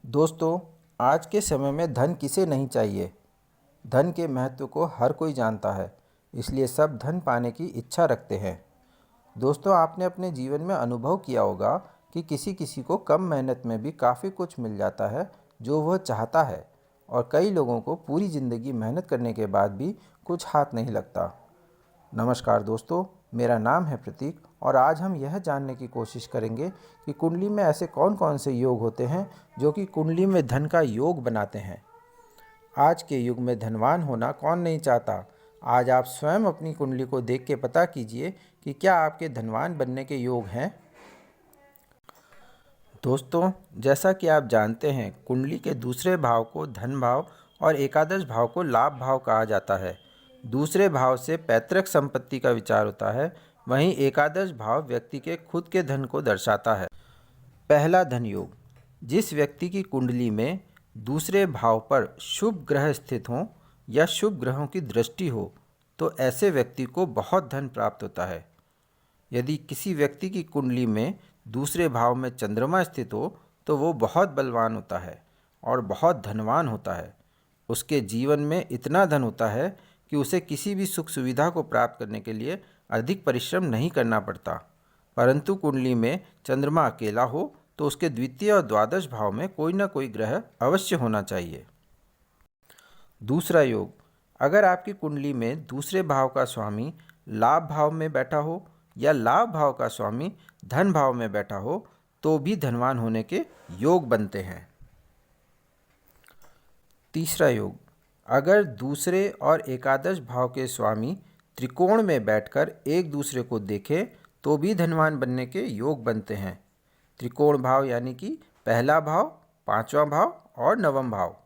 दोस्तों, आज के समय में धन किसे नहीं चाहिए। धन के महत्व को हर कोई जानता है, इसलिए सब धन पाने की इच्छा रखते हैं। दोस्तों, आपने अपने जीवन में अनुभव किया होगा कि किसी किसी को कम मेहनत में भी काफ़ी कुछ मिल जाता है जो वह चाहता है, और कई लोगों को पूरी ज़िंदगी मेहनत करने के बाद भी कुछ हाथ नहीं लगता। नमस्कार दोस्तों, मेरा नाम है प्रतीक और आज हम यह जानने की कोशिश करेंगे कि कुंडली में ऐसे कौन कौन से योग होते हैं जो कि कुंडली में धन का योग बनाते हैं। आज के युग में धनवान होना कौन नहीं चाहता। आज आप स्वयं अपनी कुंडली को देख के पता कीजिए कि क्या आपके धनवान बनने के योग हैं। दोस्तों, जैसा कि आप जानते हैं, कुंडली के दूसरे भाव को धन भाव और एकादश भाव को लाभ भाव कहा जाता है। दूसरे भाव से पैतृक संपत्ति का विचार होता है, वहीं एकादश भाव व्यक्ति के खुद के धन को दर्शाता है। पहला धन योग। जिस व्यक्ति की कुंडली में दूसरे भाव पर शुभ ग्रह स्थित हों या शुभ ग्रहों की दृष्टि हो, तो ऐसे व्यक्ति को बहुत धन प्राप्त होता है। यदि किसी व्यक्ति की कुंडली में दूसरे भाव में चंद्रमा स्थित हो, तो वो बहुत बलवान होता है और बहुत धनवान होता है। उसके जीवन में इतना धन होता है कि उसे किसी भी सुख सुविधा को प्राप्त करने के लिए अधिक परिश्रम नहीं करना पड़ता। परंतु कुंडली में चंद्रमा अकेला हो तो उसके द्वितीय और द्वादश भाव में कोई ना कोई ग्रह अवश्य होना चाहिए। दूसरा योग। अगर आपकी कुंडली में दूसरे भाव का स्वामी लाभ भाव में बैठा हो या लाभ भाव का स्वामी धन भाव में बैठा हो, तो भी धनवान होने के योग बनते हैं। तीसरा योग। अगर दूसरे और एकादश भाव के स्वामी त्रिकोण में बैठकर एक दूसरे को देखें, तो भी धनवान बनने के योग बनते हैं। त्रिकोण भाव यानी कि पहला भाव, पांचवा भाव और नवम भाव।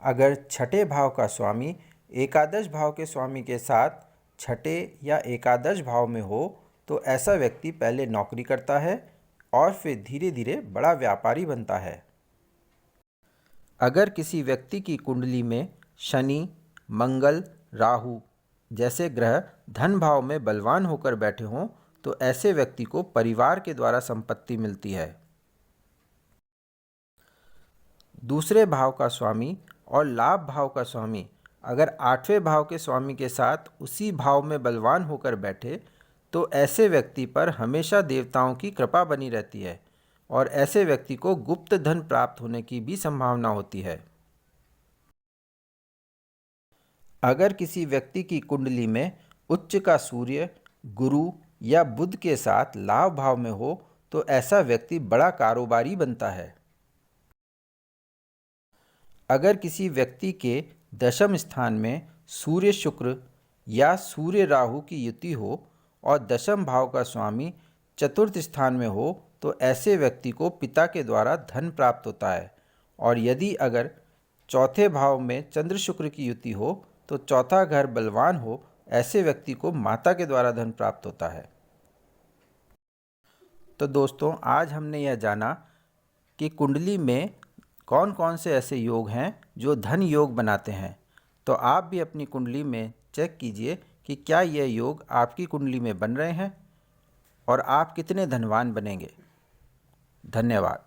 अगर छठे भाव का स्वामी एकादश भाव के स्वामी के साथ छठे या एकादश भाव में हो, तो ऐसा व्यक्ति पहले नौकरी करता है और फिर धीरे धीरे बड़ा व्यापारी बनता है। अगर किसी व्यक्ति की कुंडली में शनि, मंगल, राहु जैसे ग्रह धन भाव में बलवान होकर बैठे हों, तो ऐसे व्यक्ति को परिवार के द्वारा संपत्ति मिलती है। दूसरे भाव का स्वामी और लाभ भाव का स्वामी अगर आठवें भाव के स्वामी के साथ उसी भाव में बलवान होकर बैठे, तो ऐसे व्यक्ति पर हमेशा देवताओं की कृपा बनी रहती है और ऐसे व्यक्ति को गुप्त धन प्राप्त होने की भी संभावना होती है। अगर किसी व्यक्ति की कुंडली में उच्च का सूर्य, गुरु या बुध के साथ लाभ भाव में हो, तो ऐसा व्यक्ति बड़ा कारोबारी बनता है। अगर किसी व्यक्ति के दशम स्थान में सूर्य शुक्र या सूर्य राहु की युति हो और दशम भाव का स्वामी चतुर्थ स्थान में हो, तो ऐसे व्यक्ति को पिता के द्वारा धन प्राप्त होता है। और यदि अगर चौथे भाव में चंद्र शुक्र की युति हो तो चौथा घर बलवान हो, ऐसे व्यक्ति को माता के द्वारा धन प्राप्त होता है। तो दोस्तों, आज हमने यह जाना कि कुंडली में कौन कौन से ऐसे योग हैं जो धन योग बनाते हैं। तो आप भी अपनी कुंडली में चेक कीजिए कि क्या यह योग आपकी कुंडली में बन रहे हैं और आप कितने धनवान बनेंगे। धन्यवाद।